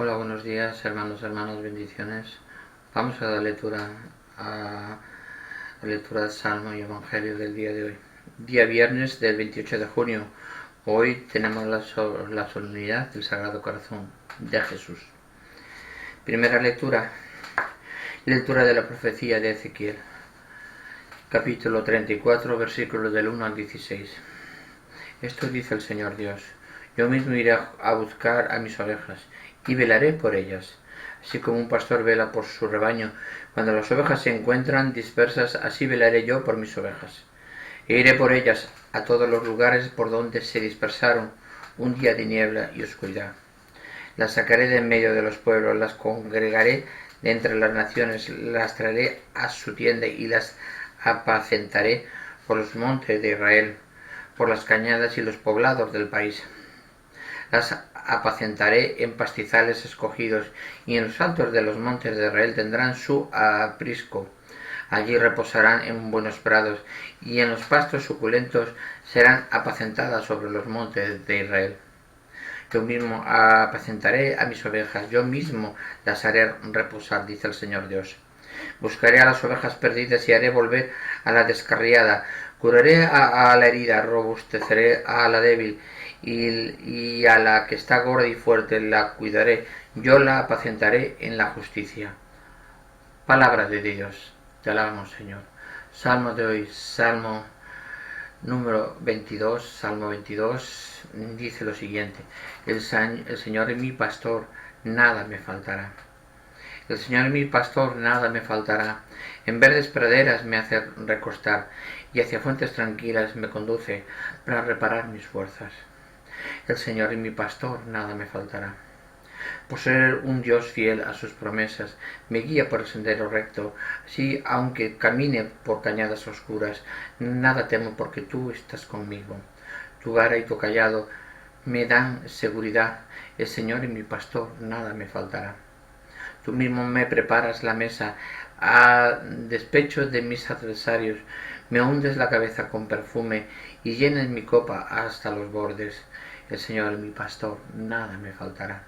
Hola, buenos días, hermanos, bendiciones. Vamos a dar lectura del Salmo y Evangelio del día de hoy. Día viernes del 28 de junio. Hoy tenemos la solemnidad del Sagrado Corazón de Jesús. Primera lectura. Lectura de la profecía de Ezequiel. Capítulo 34, versículos del 1 al 16. Esto dice el Señor Dios: Yo mismo iré a buscar a mis ovejas y velaré por ellas, así como un pastor vela por su rebaño. Cuando las ovejas se encuentran dispersas, así velaré yo por mis ovejas. E iré por ellas a todos los lugares por donde se dispersaron un día de niebla y oscuridad. Las sacaré de en medio de los pueblos, las congregaré de entre las naciones, las traeré a su tienda y las apacentaré por los montes de Israel, por las cañadas y los poblados del país. Las apacentaré en pastizales escogidos, y en los altos de los montes de Israel tendrán su aprisco. Allí reposarán en buenos prados, y en los pastos suculentos serán apacentadas sobre los montes de Israel. Yo mismo apacentaré a mis ovejas, yo mismo las haré reposar, dice el Señor Dios. Buscaré a las ovejas perdidas y haré volver a la descarriada. Curaré a la herida, robusteceré a la débil, y a la que está gorda y fuerte la cuidaré. Yo la apacentaré en la justicia. Palabra de Dios. Te alabamos, Señor. Salmo de hoy, Salmo número 22, Salmo 22, dice lo siguiente: el Señor es mi pastor, nada me faltará. El Señor es mi pastor, nada me faltará. En verdes praderas me hace recostar, y hacia fuentes tranquilas me conduce para reparar mis fuerzas. El Señor es mi pastor, nada me faltará. Por ser un Dios fiel a sus promesas, me guía por el sendero recto. Así, aunque camine por cañadas oscuras, nada temo porque tú estás conmigo. Tu vara y tu cayado me dan seguridad. El Señor es mi pastor, nada me faltará. Tú mismo me preparas la mesa a despecho de mis adversarios. Me hundes la cabeza con perfume y llenas mi copa hasta los bordes. El Señor es mi pastor, nada me faltará.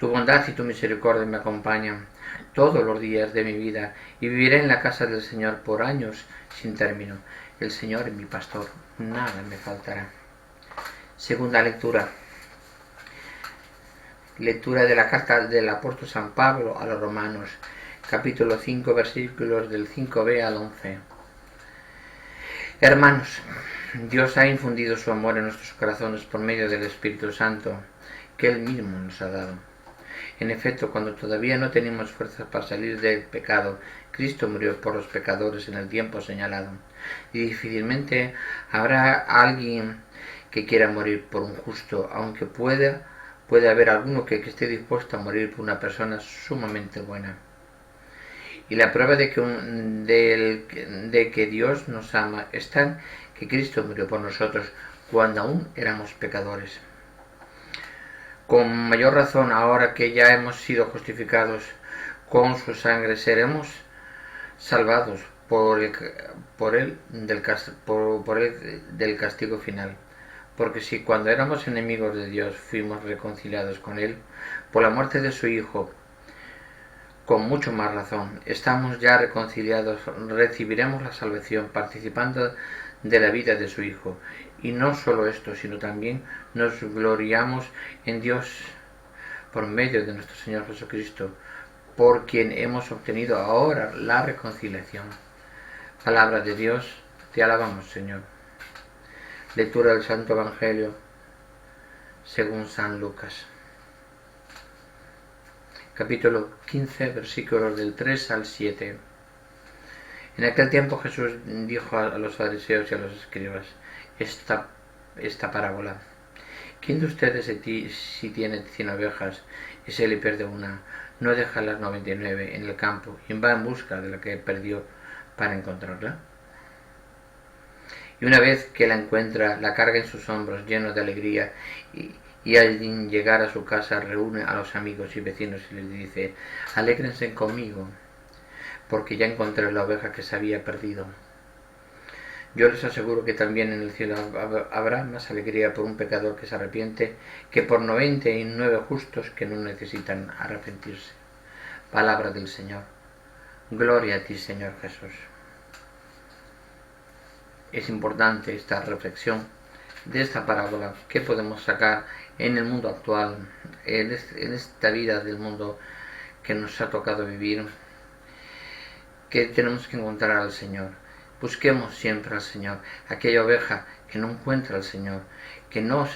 Tu bondad y tu misericordia me acompañan todos los días de mi vida, y viviré en la casa del Señor por años sin término. El Señor es mi pastor, nada me faltará. Segunda lectura. Lectura de la carta del apóstol San Pablo a los Romanos, capítulo 5, versículos del 5b al 11. Hermanos, Dios ha infundido su amor en nuestros corazones por medio del Espíritu Santo, que Él mismo nos ha dado. En efecto, cuando todavía no teníamos fuerzas para salir del pecado, Cristo murió por los pecadores en el tiempo señalado. Y difícilmente habrá alguien que quiera morir por un justo, aunque puede haber alguno que esté dispuesto a morir por una persona sumamente buena. Y la prueba de que Dios nos ama está en que Cristo murió por nosotros cuando aún éramos pecadores. Con mayor razón, ahora que ya hemos sido justificados con su sangre, seremos salvados por él del castigo final. Porque si cuando éramos enemigos de Dios fuimos reconciliados con Él por la muerte de su Hijo, con mucho más razón, estamos ya reconciliados, recibiremos la salvación participando de la vida de su Hijo. Y no solo esto, sino también nos gloriamos en Dios por medio de nuestro Señor Jesucristo, por quien hemos obtenido ahora la reconciliación. Palabra de Dios, te alabamos, Señor. Lectura del Santo Evangelio según San Lucas. Capítulo 15, versículos del 3 al 7. En aquel tiempo Jesús dijo a los fariseos y a los escribas esta parábola: ¿Quién de ustedes, si tiene 100 ovejas y se le pierde una, no deja las 99 en el campo y va en busca de la que perdió para encontrarla? Y una vez que la encuentra, la carga en sus hombros lleno de alegría, y al llegar a su casa reúne a los amigos y vecinos y les dice: alégrense conmigo, porque ya encontré la oveja que se había perdido. Yo les aseguro que también en el cielo habrá más alegría por un pecador que se arrepiente que por 99 justos que no necesitan arrepentirse. Palabra del Señor. Gloria a ti, Señor Jesús. Es importante esta reflexión de esta parábola que podemos sacar en el mundo actual, en esta vida del mundo que nos ha tocado vivir, que tenemos que encontrar al Señor. Busquemos siempre al Señor. Aquella oveja que no encuentra al Señor, que no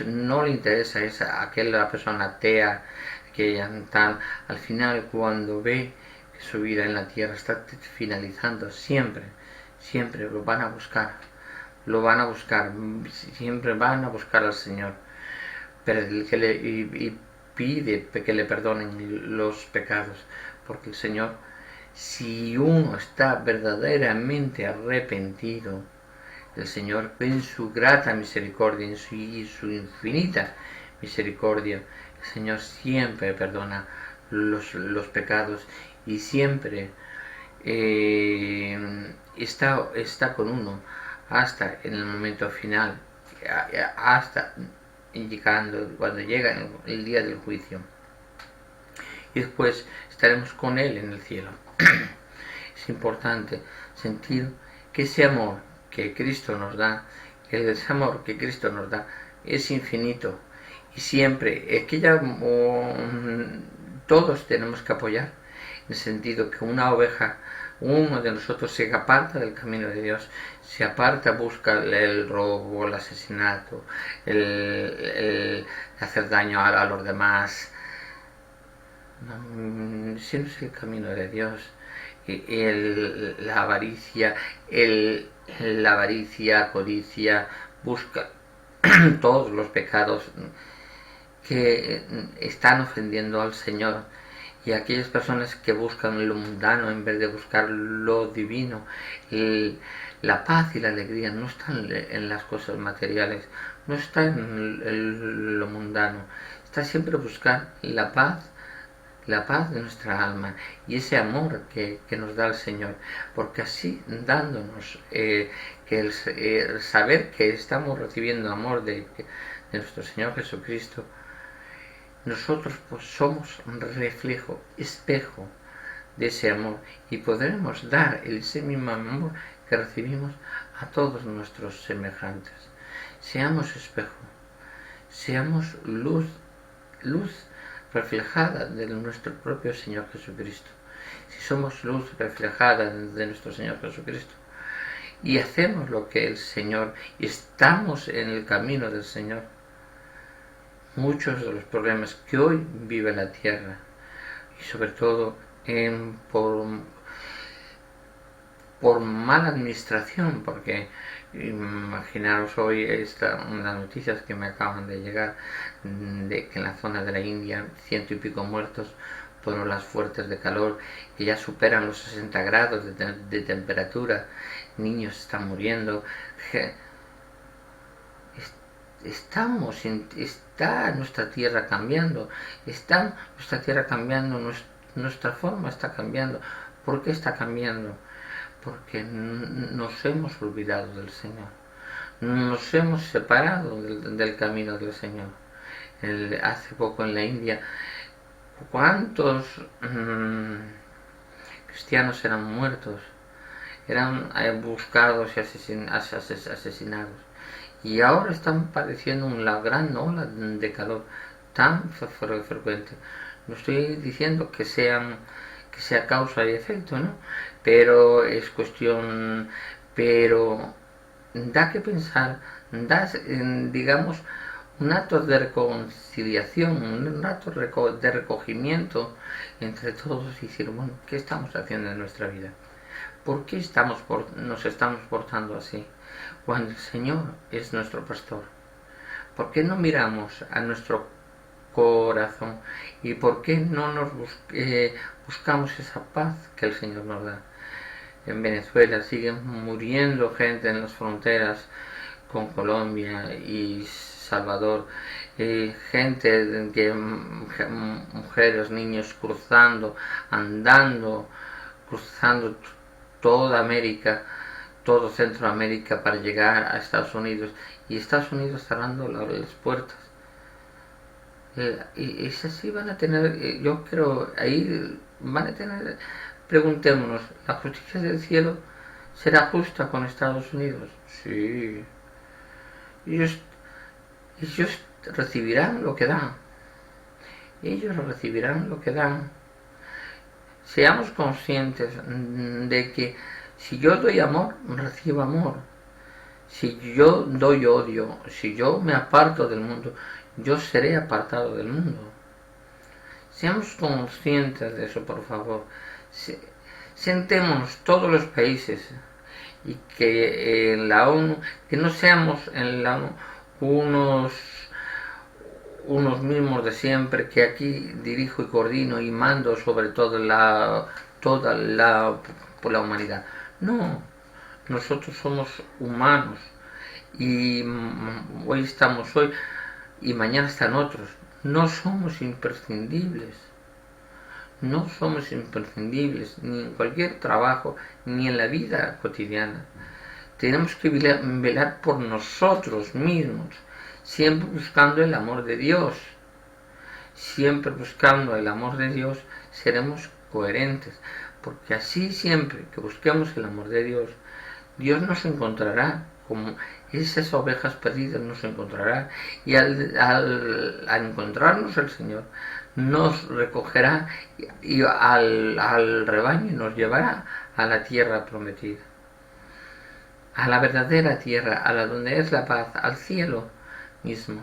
le interesa aquella persona atea, aquella tal, al final cuando ve que su vida en la tierra está finalizando, siempre lo van a buscar, siempre van a buscar al Señor, pero y pide que le perdonen los pecados, porque el Señor, si uno está verdaderamente arrepentido, el Señor en su grata misericordia, en su infinita misericordia, el Señor siempre perdona los pecados y siempre está con uno hasta en el momento final, hasta indicando cuando llega el día del juicio. Y después estaremos con Él en el cielo. Es importante sentir que ese amor que Cristo nos da, es infinito. Y siempre, es que ya todos tenemos que apoyar, en el sentido que una oveja, uno de nosotros se aparta del camino de Dios, se aparta, busca el robo, el asesinato, el hacer daño a los demás. Si no es el camino de Dios, la avaricia, codicia, busca todos los pecados que están ofendiendo al Señor, y aquellas personas que buscan lo mundano en vez de buscar lo divino. La paz y la alegría no están en las cosas materiales, no está en lo mundano, está siempre buscar la paz de nuestra alma y ese amor que nos da el Señor, porque así dándonos que el saber que estamos recibiendo amor de nuestro Señor Jesucristo, nosotros pues somos un reflejo, espejo de ese amor, y podremos dar ese mismo amor que recibimos a todos nuestros semejantes. Seamos espejo, seamos luz reflejada de nuestro propio Señor Jesucristo. Si somos luz reflejada de nuestro Señor Jesucristo y hacemos lo que el Señor y estamos en el camino del Señor, muchos de los problemas que hoy vive la tierra, y sobre todo por mala administración, porque imaginaros hoy unas noticias que me acaban de llegar de que en la zona de la India 100 y pico muertos por olas fuertes de calor que ya superan los 60 grados de temperatura, niños están muriendo. Está nuestra tierra cambiando, nuestra forma está cambiando. ¿Por qué está cambiando? Porque nos hemos olvidado del Señor, nos hemos separado del camino del Señor. Hace poco en la India, ¿cuántos cristianos eran muertos? Eran buscados y asesinados. Y ahora están padeciendo una gran ola de calor tan frecuente. No estoy diciendo que sea causa y efecto, ¿no? Pero es cuestión, pero da que pensar, digamos, un acto de reconciliación, un acto de recogimiento entre todos y decir, bueno, ¿qué estamos haciendo en nuestra vida? ¿Por qué nos estamos portando así? Cuando el Señor es nuestro pastor, ¿por qué no miramos a nuestro corazón y por qué no nos buscamos esa paz que el Señor nos da? En Venezuela siguen muriendo gente en las fronteras con Colombia y Salvador, gente mujeres, niños cruzando toda América todo Centroamérica para llegar a Estados Unidos, y Estados Unidos cerrando las puertas. Y esas sí van a tener, yo creo, ahí van a tener, preguntémonos, ¿la justicia del cielo será justa con Estados Unidos? Sí. Ellos recibirán lo que dan. Ellos recibirán lo que dan. Seamos conscientes de que si yo doy amor, recibo amor. Si yo doy odio, si yo me aparto del mundo, yo seré apartado del mundo. Seamos conscientes de eso, por favor. Sentémonos todos los países y que en la ONU, que no seamos en la ONU unos mismos de siempre, que aquí dirijo y coordino y mando sobre toda la humanidad. No, nosotros somos humanos y hoy estamos hoy y mañana están otros. No somos imprescindibles. No somos imprescindibles ni en cualquier trabajo ni en la vida cotidiana. Tenemos que velar por nosotros mismos, siempre buscando el amor de Dios. Siempre buscando el amor de Dios seremos coherentes, porque así siempre que busquemos el amor de Dios, Dios nos encontrará, como esas ovejas perdidas nos encontrará, y al encontrarnos el Señor, nos recogerá y al rebaño nos llevará a la tierra prometida, a la verdadera tierra, a la donde es la paz, al cielo mismo,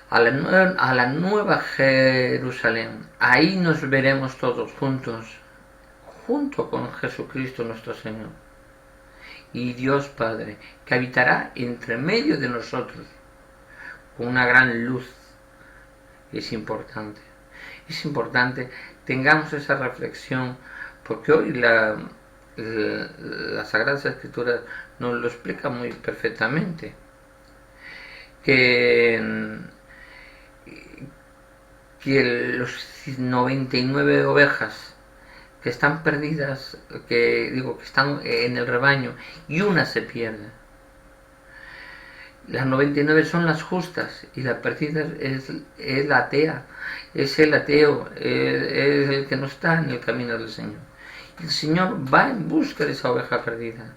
a la nueva Jerusalén. Ahí nos veremos todos juntos, junto con Jesucristo nuestro Señor y Dios Padre, que habitará entre medio de nosotros con una gran luz. Es importante, tengamos esa reflexión, porque hoy la Sagrada Escritura nos lo explica muy perfectamente, que los 99 ovejas que están perdidas, que están en el rebaño, y una se pierde. Las 99 son las justas y la perdida es la atea, es el ateo, es el que no está en el camino del Señor. El Señor va en busca de esa oveja perdida,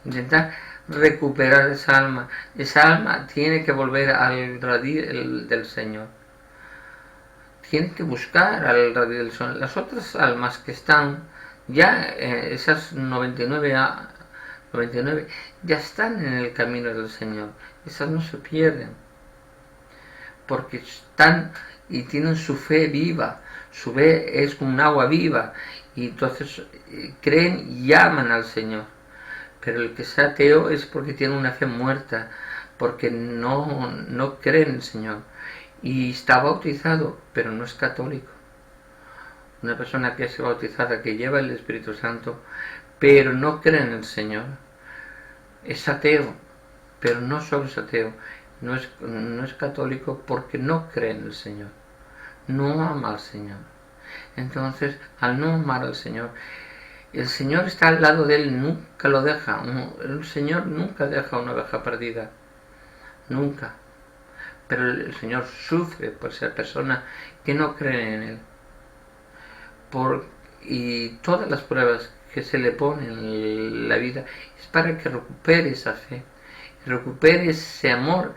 intentar recuperar esa alma. Esa alma tiene que volver al redil del Señor, tiene que buscar al redil del Señor. Las otras almas que están ya, esas 99 ya están en el camino del Señor. Esas no se pierden, porque están y tienen su fe viva. Su fe es como un agua viva, y entonces creen y aman al Señor. Pero el que es ateo es porque tiene una fe muerta, porque no cree en el Señor, y está bautizado, pero no es católico. Una persona que es bautizada, que lleva el Espíritu Santo, pero no cree en el Señor, es ateo, pero no solo es ateo, no es católico porque no cree en el Señor, no ama al Señor. Entonces, al no amar al Señor, el Señor está al lado de él, nunca lo deja. El Señor nunca deja una oveja perdida, nunca. Pero el Señor sufre por ser persona que no cree en él. Y todas las pruebas que se le ponen en la vida es para que recupere esa fe, recupere ese amor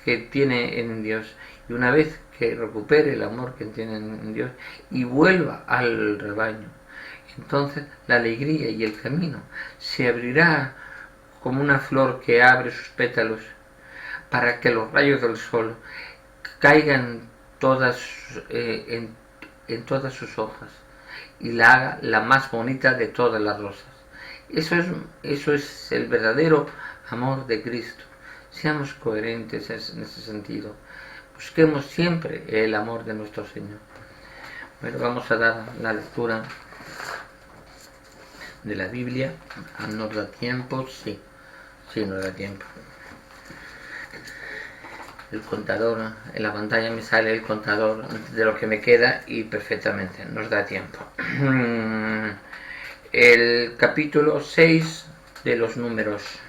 que tiene en Dios. Y una vez que recupere el amor que tiene en Dios y vuelva al rebaño, entonces la alegría y el camino se abrirá como una flor que abre sus pétalos para que los rayos del sol caigan en todas sus hojas y la haga la más bonita de todas las rosas. Eso es el verdadero amor de Cristo. Seamos coherentes en ese sentido. Busquemos siempre el amor de nuestro Señor. Bueno, vamos a dar la lectura de la Biblia. ¿Nos da tiempo? Sí, nos da tiempo. El contador, en la pantalla me sale el contador de lo que me queda y perfectamente, nos da tiempo. El capítulo 6 de los números.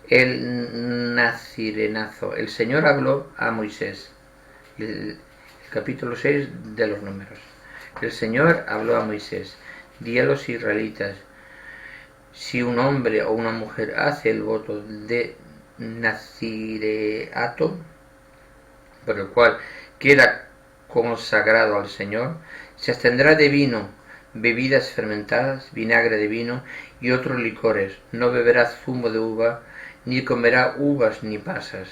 El nazirenazo. El Señor habló a Moisés. El capítulo 6 de los números. El Señor habló a Moisés. Di a los israelitas: si un hombre o una mujer hace el voto de nazireato, por el cual queda consagrado al Señor, se abstendrá de vino, bebidas fermentadas, vinagre de vino y otros licores. No beberá zumo de uva, ni comerá uvas ni pasas,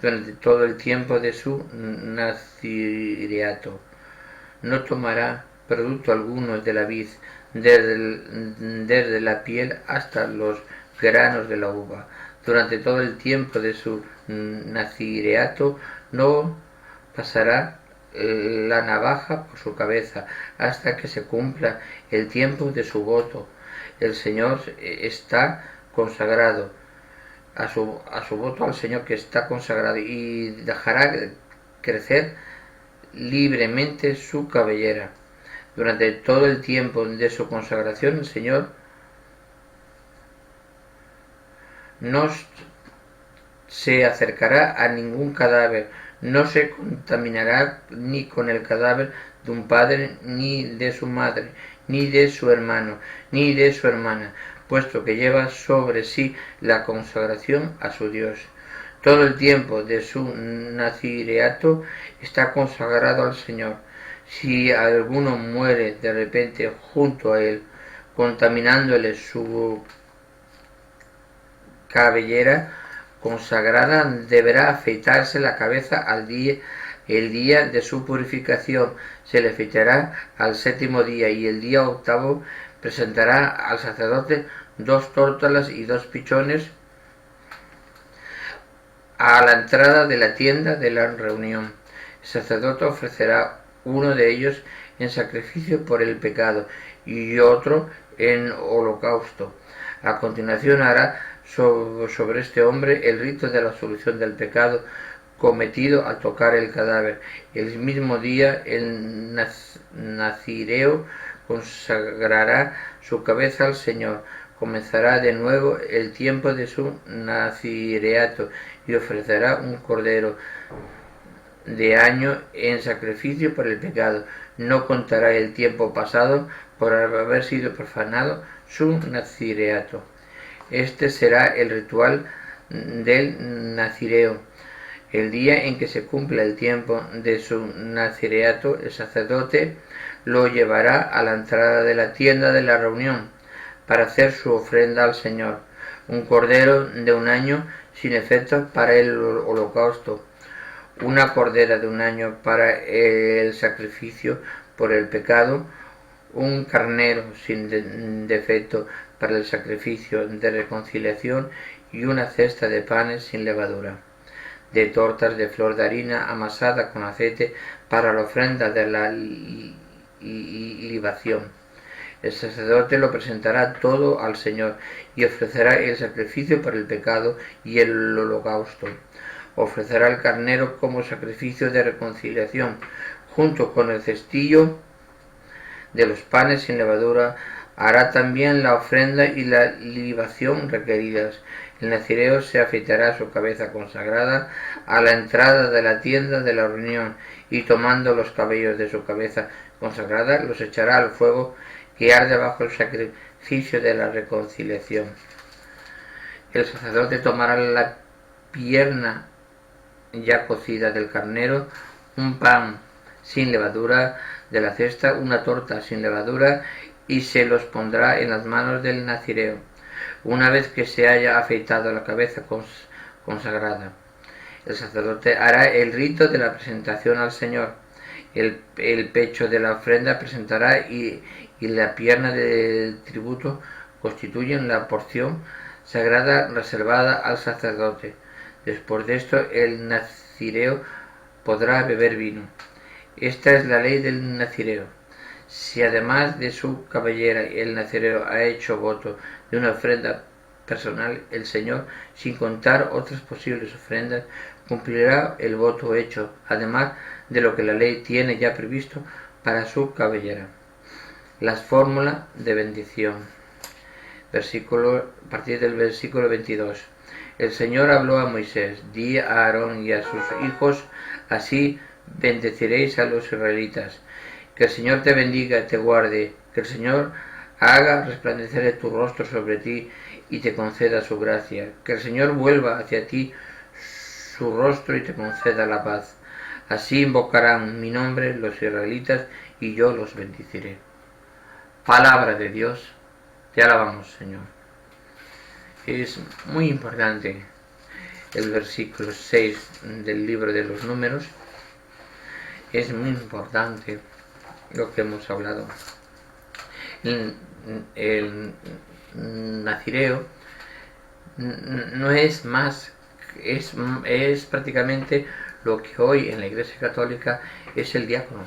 durante todo el tiempo de su nazireato. No tomará producto alguno de la vid, desde la piel hasta los granos de la uva. Durante todo el tiempo de su nazireato no pasará la navaja por su cabeza hasta que se cumpla el tiempo de su voto. El Señor está consagrado a su voto, al Señor que está consagrado, y dejará crecer libremente su cabellera. Durante todo el tiempo de su consagración, el Señor no se acercará a ningún cadáver, no se contaminará ni con el cadáver de un padre, ni de su madre, ni de su hermano, ni de su hermana, puesto que lleva sobre sí la consagración a su Dios. Todo el tiempo de su nazireato está consagrado al Señor. Si alguno muere de repente junto a él, contaminándole su cabellera consagrada, deberá afeitarse la cabeza el día de su purificación. Se le afeitará al séptimo día, y el día octavo presentará al sacerdote 2 tórtolas y 2 pichones a la entrada de la tienda de la reunión. El sacerdote ofrecerá uno de ellos en sacrificio por el pecado y otro en holocausto. A continuación hará sobre este hombre el rito de la absolución del pecado cometido al tocar el cadáver. El mismo día el nazireo consagrará su cabeza al Señor. Comenzará de nuevo el tiempo de su nazireato y ofrecerá un cordero de año en sacrificio por el pecado. No contará el tiempo pasado por haber sido profanado su nazireato. Este será el ritual del nazireo. El día en que se cumpla el tiempo de su nazireato, el sacerdote lo llevará a la entrada de la tienda de la reunión para hacer su ofrenda al Señor, un cordero de un año sin efectos para el holocausto, una cordera de un año para el sacrificio por el pecado, un carnero sin defecto para el sacrificio de reconciliación y una cesta de panes sin levadura, de tortas de flor de harina amasada con aceite para la ofrenda de la libación. El sacerdote lo presentará todo al Señor y ofrecerá el sacrificio por el pecado y el holocausto. Ofrecerá el carnero como sacrificio de reconciliación, junto con el cestillo de los panes sin levadura. Hará también la ofrenda y la libación requeridas. El nazireo se afeitará su cabeza consagrada a la entrada de la tienda de la reunión, y tomando los cabellos de su cabeza consagrada los echará al fuego que arde bajo el sacrificio de la reconciliación. El sacerdote tomará la pierna ya cocida del carnero, un pan sin levadura de la cesta, una torta sin levadura, y se los pondrá en las manos del nazireo, una vez que se haya afeitado la cabeza consagrada. El sacerdote hará el rito de la presentación al Señor. El pecho de la ofrenda presentará y la pierna del tributo constituyen la porción sagrada reservada al sacerdote. Después de esto, el nazireo podrá beber vino. Esta es la ley del nazireo. Si además de su cabellera el nazireo ha hecho voto de una ofrenda personal, el Señor, sin contar otras posibles ofrendas, cumplirá el voto hecho, además de lo que la ley tiene ya previsto para su cabellera. Las fórmulas de bendición. a partir del versículo 22. El Señor habló a Moisés: di a Aarón y a sus hijos, así bendeciréis a los israelitas. Que el Señor te bendiga y te guarde, que el Señor haga resplandecer tu rostro sobre ti y te conceda su gracia, que el Señor vuelva hacia ti su rostro y te conceda la paz. Así invocarán mi nombre los israelitas y yo los bendeciré. Palabra de Dios, te alabamos, Señor. Es muy importante el versículo 6 del libro de los Números. Es muy importante lo que hemos hablado. El nazireo no es más, es prácticamente lo que hoy en la Iglesia Católica es el diácono.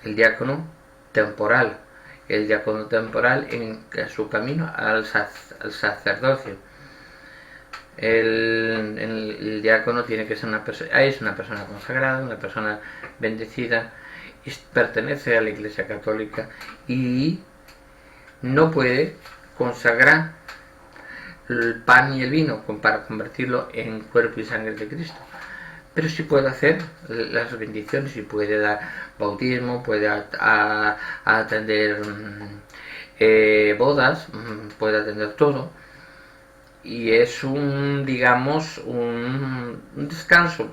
El diácono temporal. El diácono temporal en su camino al sacerdocio. El diácono tiene que ser es una persona consagrada, una persona bendecida, pertenece a la Iglesia Católica y no puede consagrar el pan y el vino para convertirlo en cuerpo y sangre de Cristo, pero sí puede hacer las bendiciones y puede dar bautismo, puede atender bodas, puede atender todo, y es un descanso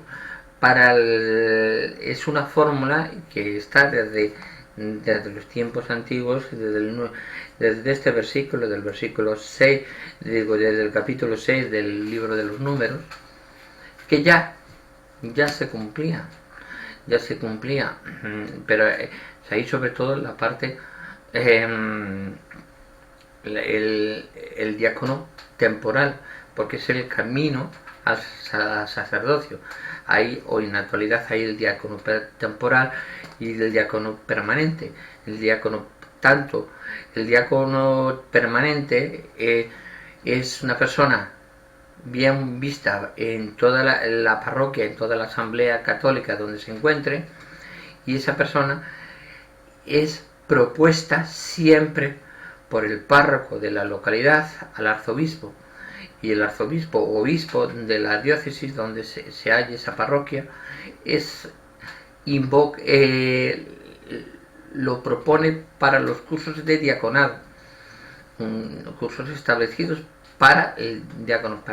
es una fórmula que está desde los tiempos antiguos, desde este versículo, del versículo 6, desde el capítulo 6 del libro de los Números, que ya se cumplía, pero ahí sobre todo la parte, el diácono temporal, porque es el camino al sacerdocio. Hoy en la actualidad hay el diácono temporal y el diácono permanente. El diácono permanente es una persona bien vista en toda la parroquia, en toda la asamblea católica donde se encuentre, y esa persona es propuesta siempre por el párroco de la localidad al arzobispo, y el arzobispo o obispo de la diócesis donde se halla esa parroquia lo propone para los cursos de diaconado, cursos establecidos para el diácono,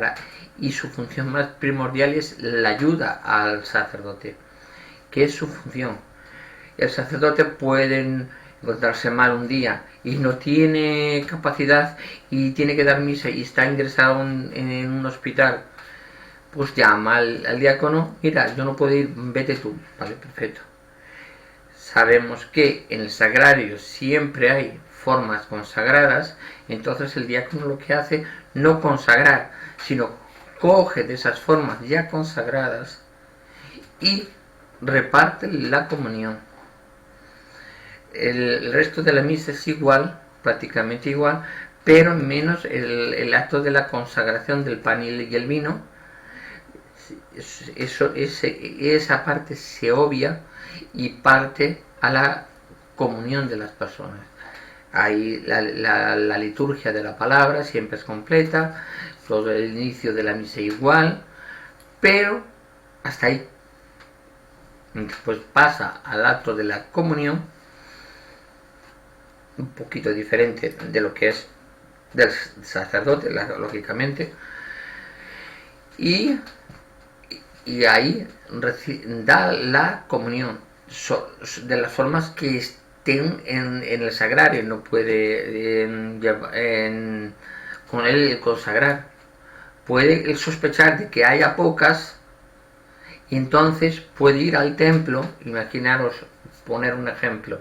y su función más primordial es la ayuda al sacerdote, que es su función. El sacerdote puede encontrarse mal un día y no tiene capacidad y tiene que dar misa y está ingresado en un hospital, pues llama al diácono: mira, yo no puedo ir, vete tú. Vale, perfecto. Sabemos que en el sagrario siempre hay formas consagradas, entonces el diácono lo que hace no consagrar, sino coge de esas formas ya consagradas y reparte la comunión. El resto de la misa es igual, prácticamente igual, pero menos el acto de la consagración del pan y el vino. Esa parte se obvia y parte a la comunión de las personas. Ahí la liturgia de la palabra siempre es completa, todo el inicio de la misa igual, pero hasta ahí. Después pasa al acto de la comunión, un poquito diferente de lo que es del sacerdote, lógicamente, y ahí da la comunión de las formas que estén en el sagrario. No puede con él consagrar, puede sospechar de que haya pocas, y entonces puede ir al templo. Imaginaros, poner un ejemplo: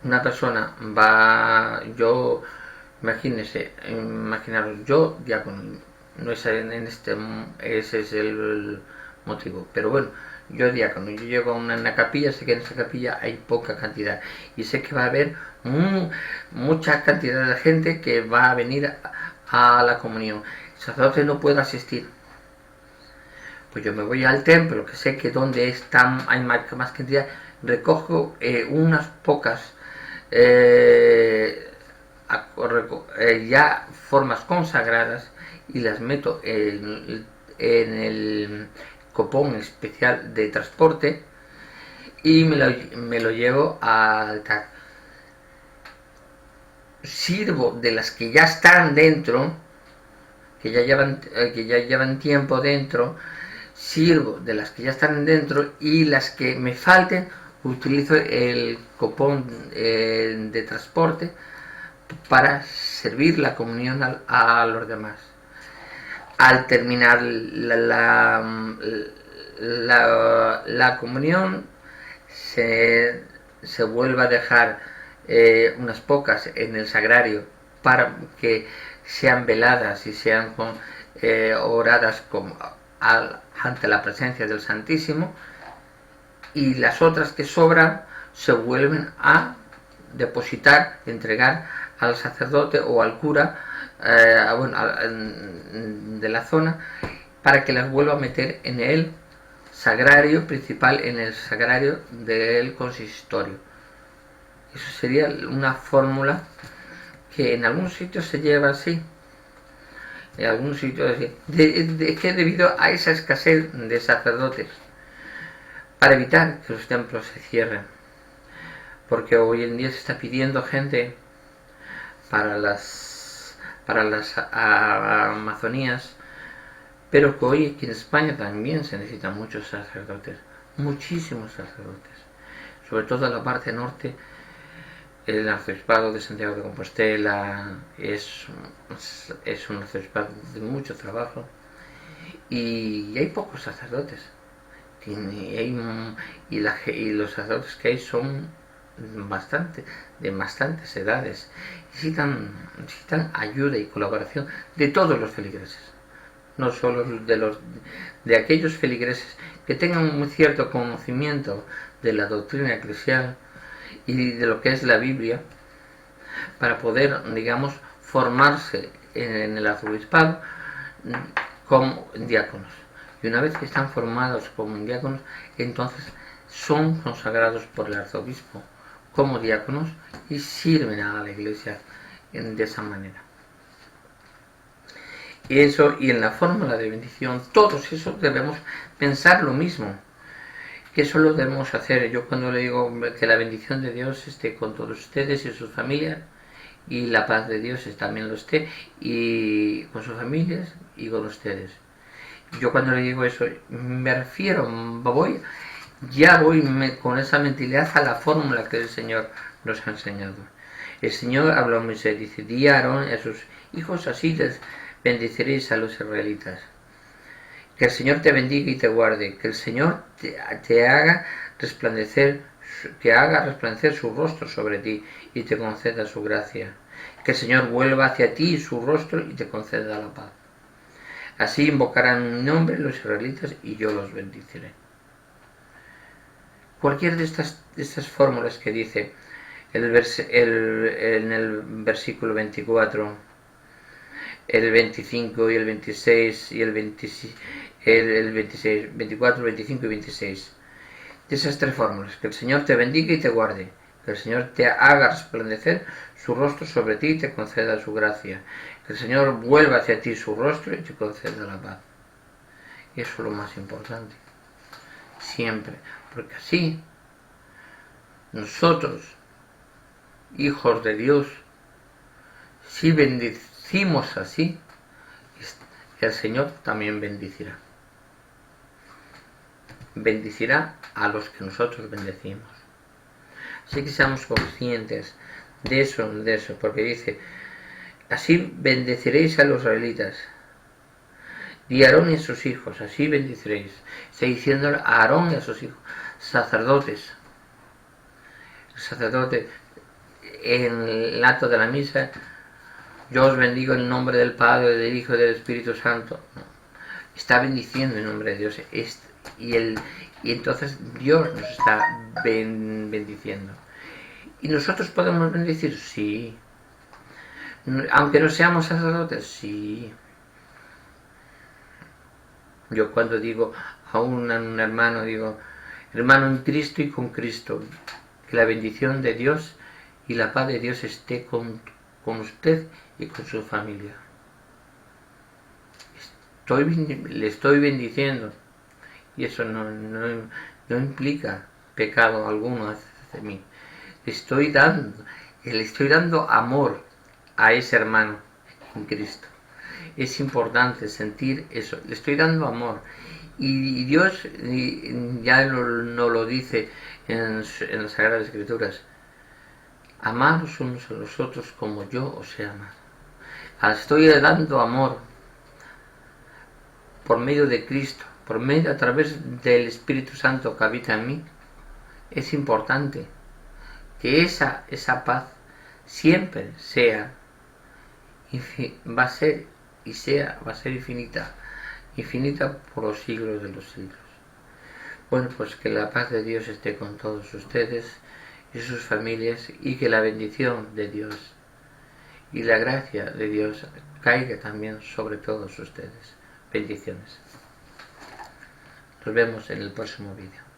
una persona imaginaros, yo diácono, no es ese es el motivo, pero bueno, yo diácono, yo llego a una capilla, sé que en esa capilla hay poca cantidad y sé que va a haber mucha cantidad de gente que va a venir a la comunión. El sacerdote no puede asistir, pues yo me voy al templo, que sé que donde hay más cantidad, recojo unas pocas ya formas consagradas y las meto en el copón especial de transporte y me lo llevo al altar. Sirvo de las que ya están dentro, que ya llevan tiempo dentro, sirvo de las que ya están dentro, y las que me falten utilizo el copón de transporte para servir la comunión a los demás. Al terminar la comunión se vuelve a dejar unas pocas en el sagrario para que sean veladas y sean oradas ante la presencia del Santísimo, y las otras que sobran se vuelven a depositar, entregar al sacerdote o al cura de la zona, para que las vuelva a meter en el sagrario principal, en el sagrario del consistorio. Eso sería una fórmula que en algunos sitios se lleva así, en algunos sitios así, que debido a esa escasez de sacerdotes, para evitar que los templos se cierren, porque hoy en día se está pidiendo gente para las Amazonías, pero que hoy aquí en España también se necesitan muchos sacerdotes, muchísimos sacerdotes, sobre todo en la parte norte. El arzobispado de Santiago de Compostela es un arzobispado de mucho trabajo, y hay pocos sacerdotes, y los sacerdotes que hay son de bastantes edades. Necesitan ayuda y colaboración de todos los feligreses, no solo de aquellos feligreses que tengan un cierto conocimiento de la doctrina eclesial y de lo que es la Biblia, para poder, digamos, formarse en el arzobispado como diáconos. Y una vez que están formados como diáconos, entonces son consagrados por el arzobispo como diáconos y sirven a la iglesia de esa manera. Y en la fórmula de bendición, todos esos debemos pensar lo mismo, que eso lo debemos hacer. Yo cuando le digo que la bendición de Dios esté con todos ustedes y sus familias, y la paz de Dios también lo esté y con sus familias y con ustedes. Yo cuando le digo eso me refiero, voy con esa mentalidad a la fórmula que el Señor nos ha enseñado. El Señor habló a Moisés, dice: di a Aarón y a sus hijos, así les bendeciréis a los israelitas. Que el Señor te bendiga y te guarde, que el Señor te haga resplandecer, su rostro sobre ti y te conceda su gracia. Que el Señor vuelva hacia ti su rostro y te conceda la paz. Así invocarán mi nombre los israelitas y yo los bendeciré. Cualquier de estas fórmulas que dice en el versículo 24, el 25 y el 26 y el 26, el 26, 24, 25 y 26, de esas tres fórmulas: que el Señor te bendiga y te guarde, que el Señor te haga resplandecer su rostro sobre ti y te conceda su gracia, que el Señor vuelva hacia ti su rostro y te conceda la paz. Y eso es lo más importante, siempre, porque así nosotros, hijos de Dios, si bendecimos así, el Señor también bendecirá. Bendecirá a los que nosotros bendecimos. Así que seamos conscientes de eso, porque dice: así bendeciréis a los israelitas. Y Aarón y a sus hijos, así bendeciréis. Está diciendo a Aarón y a sus hijos, sacerdotes. El sacerdote, en el acto de la misa: yo os bendigo en el nombre del Padre, del Hijo y del Espíritu Santo. No. Está bendiciendo en nombre de Dios. Y entonces Dios nos está bendiciendo. ¿Y nosotros podemos bendecir? Sí. Aunque no seamos sacerdotes, sí. Yo cuando digo a un hermano, digo: hermano en Cristo y con Cristo, que la bendición de Dios y la paz de Dios esté con usted y con su familia. Le estoy bendiciendo y eso no implica pecado alguno hacia mí. Le estoy dando amor a ese hermano en Cristo. Es importante sentir eso. Le estoy dando amor. Y Dios ya nos lo dice en las Sagradas Escrituras. Amaos unos a los otros como yo os he amado. Estoy dando amor por medio de Cristo, a través del Espíritu Santo que habita en mí. Es importante que esa paz siempre va a ser infinita por los siglos de los siglos. Bueno, pues que la paz de Dios esté con todos ustedes y sus familias, y que la bendición de Dios y la gracia de Dios caiga también sobre todos ustedes. Bendiciones. Nos vemos en el próximo vídeo.